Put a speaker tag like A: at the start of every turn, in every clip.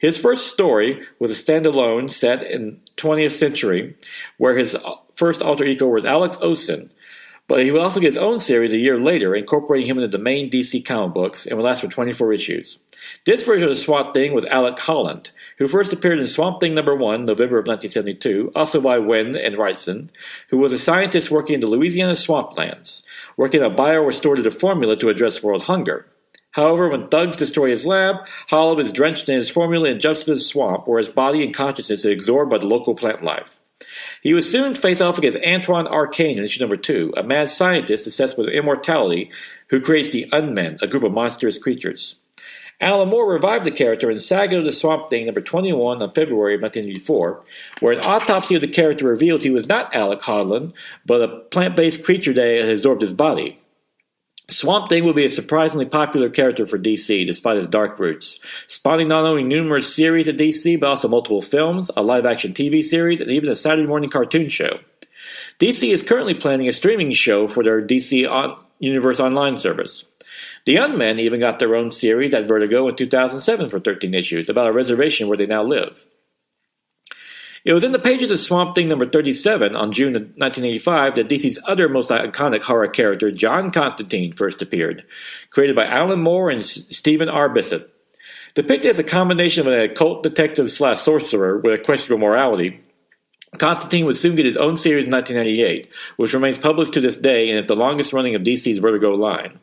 A: His first story was a standalone set in 20th century, where his first alter ego was Alex Olsen, but he would also get his own series a year later, incorporating him into the main DC comic books, and would last for 24 issues. This version of the Swamp Thing was Alec Holland, who first appeared in Swamp Thing #1, November of 1972, also by Wen and Wrightson, who was a scientist working in the Louisiana swamplands, working on a biorestorative formula to address world hunger. However, when thugs destroy his lab, Holland is drenched in his formula and jumps into the swamp, where his body and consciousness is absorbed by the local plant life. He would soon face off against Antoine Arcane in issue #2, a mad scientist obsessed with immortality who creates the Unmen, a group of monstrous creatures. Alan Moore revived the character in Saga of the Swamp Thing #21 on February of 1984, where an autopsy of the character revealed he was not Alec Holland, but a plant-based creature that had absorbed his body. Swamp Thing would be a surprisingly popular character for DC, despite his dark roots, spawning not only numerous series at DC, but also multiple films, a live-action TV series, and even a Saturday morning cartoon show. DC is currently planning a streaming show for their DC Universe Online service. The Unmen even got their own series at Vertigo in 2007 for 13 issues, about a reservation where they now live. It was in the pages of Swamp Thing #37 on June of 1985 that DC's other most iconic horror character, John Constantine, first appeared, created by Alan Moore and Stephen R. Bissett. Depicted as a combination of an occult detective/sorcerer with a questionable morality, Constantine would soon get his own series in 1998, which remains published to this day and is the longest running of DC's Vertigo line.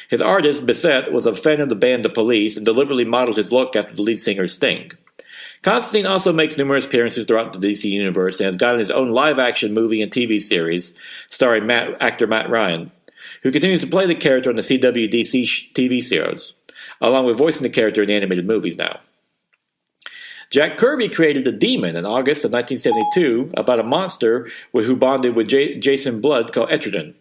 A: His artist, Bissett, was a fan of the band The Police and deliberately modeled his look after the lead singer Sting. Constantine also makes numerous appearances throughout the DC universe and has gotten his own live-action movie and TV series starring actor Matt Ryan, who continues to play the character on the CW DC TV series, along with voicing the character in the animated movies now. Jack Kirby created The Demon in August of 1972 about a monster who bonded with Jason Blood called Etrigan.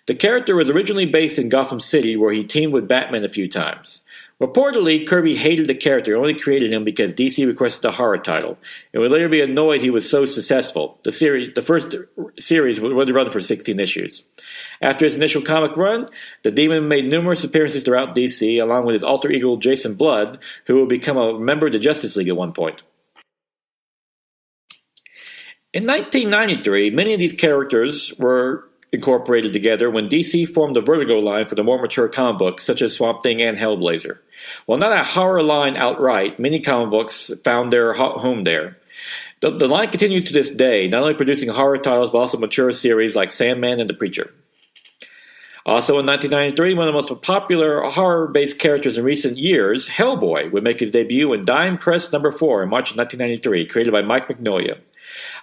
A: The character was originally based in Gotham City, where he teamed with Batman a few times. Reportedly, Kirby hated the character and only created him because DC requested a horror title, and would later be annoyed he was so successful. The first series would run for 16 issues. After his initial comic run, the Demon made numerous appearances throughout DC, along with his alter ego Jason Blood, who would become a member of the Justice League at one point. In 1993, many of these characters were incorporated together when DC formed the Vertigo line for the more mature comic books such as Swamp Thing and Hellblazer. While not a horror line outright, many comic books found their home there. The line continues to this day, not only producing horror titles but also mature series like Sandman and The Preacher. Also in 1993, one of the most popular horror-based characters in recent years, Hellboy, would make his debut in Dime Press #4 in March of 1993, created by Mike Mignola.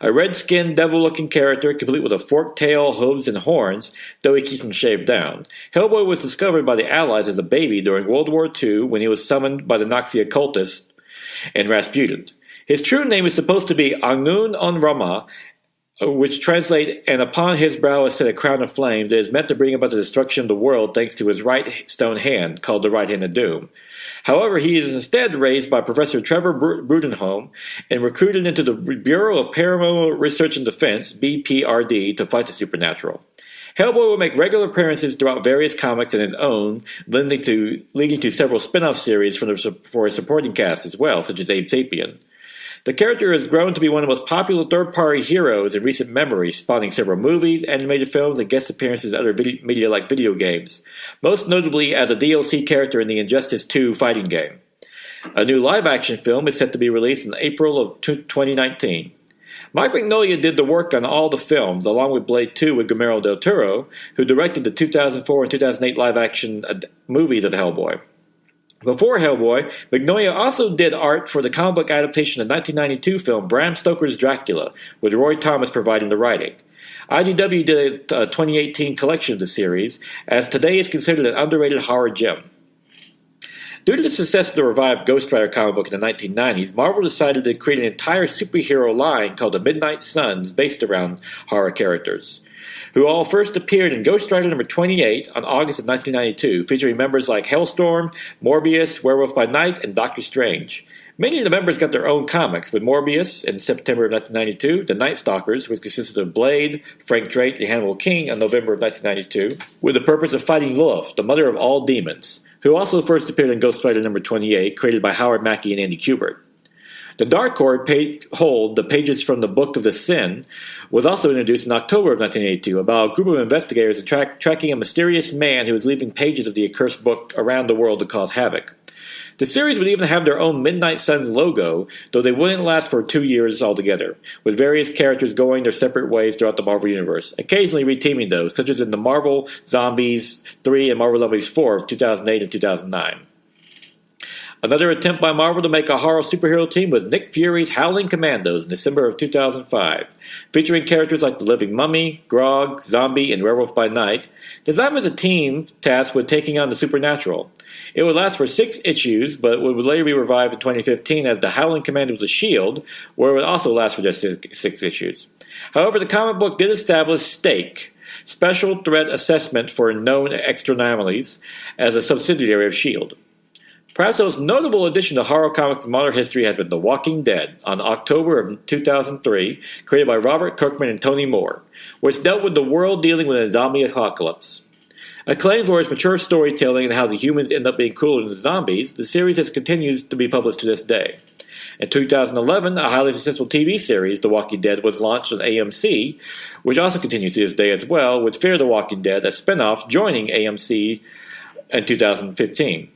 A: A red-skinned, devil-looking character, complete with a forked tail, hooves, and horns, though he keeps them shaved down. Hellboy was discovered by the Allies as a baby during World War II when he was summoned by the Nazi occultists and Rasputin. His true name is supposed to be Angun Onrama, which translate, and upon his brow is set a crown of flames that is meant to bring about the destruction of the world thanks to his right stone hand, called the Right Hand of Doom. However, he is instead raised by Professor Trevor Brudenholm and recruited into the Bureau of Paranormal Research and Defense, BPRD, to fight the supernatural. Hellboy will make regular appearances throughout various comics and his own, leading to several spin-off series for a supporting cast as well, such as Abe Sapien. The character has grown to be one of the most popular third-party heroes in recent memory, spawning several movies, animated films, and guest appearances in other media like video games, most notably as a DLC character in the Injustice 2 fighting game. A new live-action film is set to be released in April of 2019. Mike Mignola did the work on all the films, along with Blade 2 with Guillermo del Toro, who directed the 2004 and 2008 live-action movies of Hellboy. Before Hellboy, Mignola also did art for the comic book adaptation of the 1992 film Bram Stoker's Dracula, with Roy Thomas providing the writing. IDW did a 2018 collection of the series, as today is considered an underrated horror gem. Due to the success of the revived Ghost Rider comic book in the 1990s, Marvel decided to create an entire superhero line called the Midnight Suns based around horror characters, who all first appeared in Ghost Rider #28 on August of 1992, featuring members like Hellstorm, Morbius, Werewolf by Night, and Doctor Strange. Many of the members got their own comics, with Morbius in September of 1992, The Night Stalkers, which consisted of Blade, Frank Drake, and Hannibal King in November of 1992, with the purpose of fighting Lilith, the mother of all demons, who also first appeared in Ghost Rider #28, created by Howard Mackie and Andy Kubert. The Dark Hold, the pages from the Book of the Sin, was also introduced in October of 1982 about a group of investigators tracking a mysterious man who was leaving pages of the accursed book around the world to cause havoc. The series would even have their own Midnight Suns logo, though they wouldn't last for 2 years altogether, with various characters going their separate ways throughout the Marvel Universe, occasionally reteaming those, such as in the Marvel Zombies 3 and Marvel Zombies 4 of 2008 and 2009. Another attempt by Marvel to make a horror superhero team was Nick Fury's Howling Commandos in December of 2005, featuring characters like the Living Mummy, Grog, Zombie, and Werewolf by Night, designed as a team tasked with taking on the supernatural. It would last for 6 issues, but would later be revived in 2015 as the Howling Commandos of S.H.I.E.L.D., where it would also last for just 6 issues. However, the comic book did establish Stake, Special Threat Assessment for Known Externalities, as a subsidiary of S.H.I.E.L.D. Perhaps the most notable addition to horror comics in modern history has been The Walking Dead on October of 2003, created by Robert Kirkman and Tony Moore, which dealt with the world dealing with a zombie apocalypse. Acclaimed for its mature storytelling and how the humans end up being cooler than the zombies, the series has continued to be published to this day. In 2011, a highly successful TV series, The Walking Dead, was launched on AMC, which also continues to this day as well, with Fear the Walking Dead, a spin-off, joining AMC in 2015.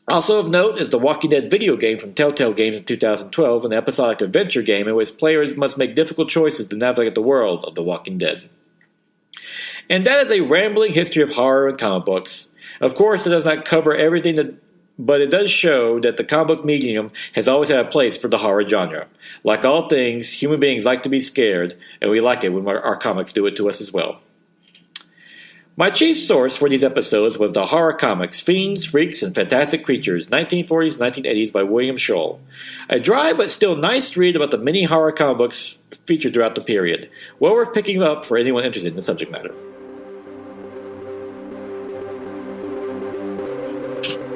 A: Also of note is the Walking Dead video game from Telltale Games in 2012, an episodic adventure game in which players must make difficult choices to navigate the world of The Walking Dead. And that is a rambling history of horror and comic books. Of course, it does not cover everything, but it does show that the comic book medium has always had a place for the horror genre. Like all things, human beings like to be scared, and we like it when our comics do it to us as well. My chief source for these episodes was the horror comics Fiends, Freaks, and Fantastic Creatures, 1940s and 1980s by William Scholl. A dry but still nice read about the many horror comic books featured throughout the period. Well worth picking up for anyone interested in the subject matter.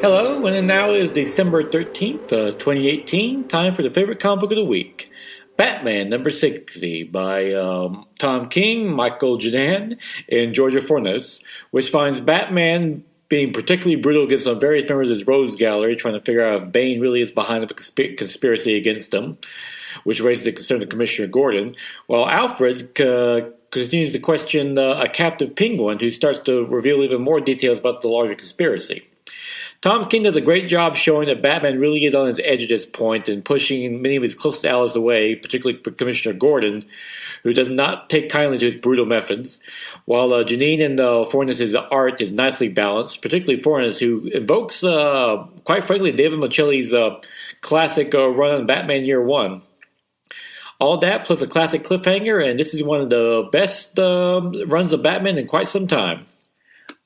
A: Hello, and now is December 13th, 2018, time for the favorite comic book of the week. Batman number 60 by Tom King, Michael Jadan, and Georgia Fornes, which finds Batman being particularly brutal against some various members of his rogues gallery, trying to figure out if Bane really is behind the conspiracy against them, which raises the concern of Commissioner Gordon, while Alfred continues to question a captive penguin who starts to reveal even more details about the larger conspiracy. Tom King does a great job showing that Batman really is on his edge at this point and pushing many of his closest allies away, particularly Commissioner Gordon, who does not take kindly to his brutal methods, while Janine and Fornes' art is nicely balanced, particularly Fornes, who invokes, quite frankly, David Micheli's classic run on Batman Year One. All that plus a classic cliffhanger, and this is one of the best runs of Batman in quite some time.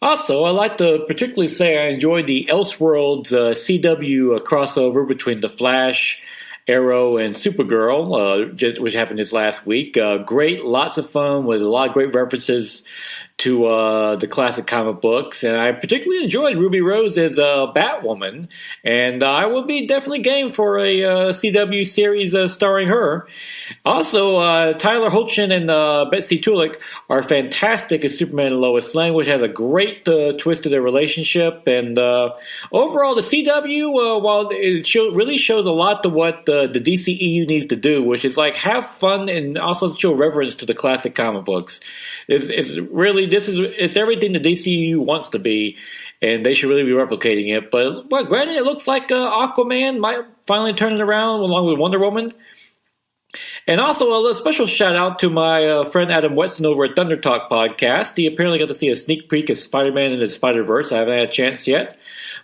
A: Also, I'd like to particularly say I enjoyed the Elseworlds CW crossover between The Flash, Arrow, and Supergirl, which happened this last week. Great, lots of fun with a lot of great references to the classic comic books, and I particularly enjoyed Ruby Rose as Batwoman, and I will be definitely game for a CW series starring her. Also, Tyler Hoechlin and Betsy Tulik are fantastic as Superman and Lois Lane, which has a great twist to their relationship, and overall the CW, while it really shows a lot to what the DCEU needs to do, which is like have fun and also show reverence to the classic comic books. It's everything the DCU wants to be, and they should really be replicating it. But granted, it looks like Aquaman might finally turn it around along with Wonder Woman. And also a special shout out to my friend Adam Wetson over at Thunder Talk Podcast. He apparently got to see a sneak peek of Spider-Man in the Spider-Verse. I haven't had a chance yet,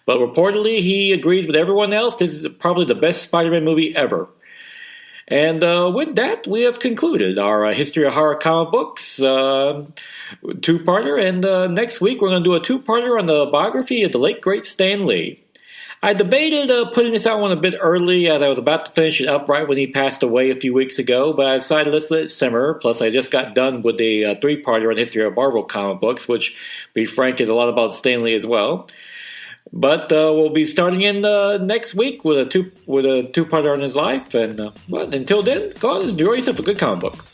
A: but reportedly he agrees with everyone else. This is probably the best Spider-Man movie ever. And with that, we have concluded our History of Horror comic books two-parter. And next week, we're going to do a two-parter on the biography of the late, great Stan Lee. I debated putting this out one a bit early as I was about to finish it up right when he passed away a few weeks ago, but I decided let's let it simmer. Plus, I just got done with the three-parter on History of Marvel comic books, which, to be frank, is a lot about Stan Lee as well. But we'll be starting in next week with a two-parter on his life. And until then, go out and enjoy yourself a good comic book.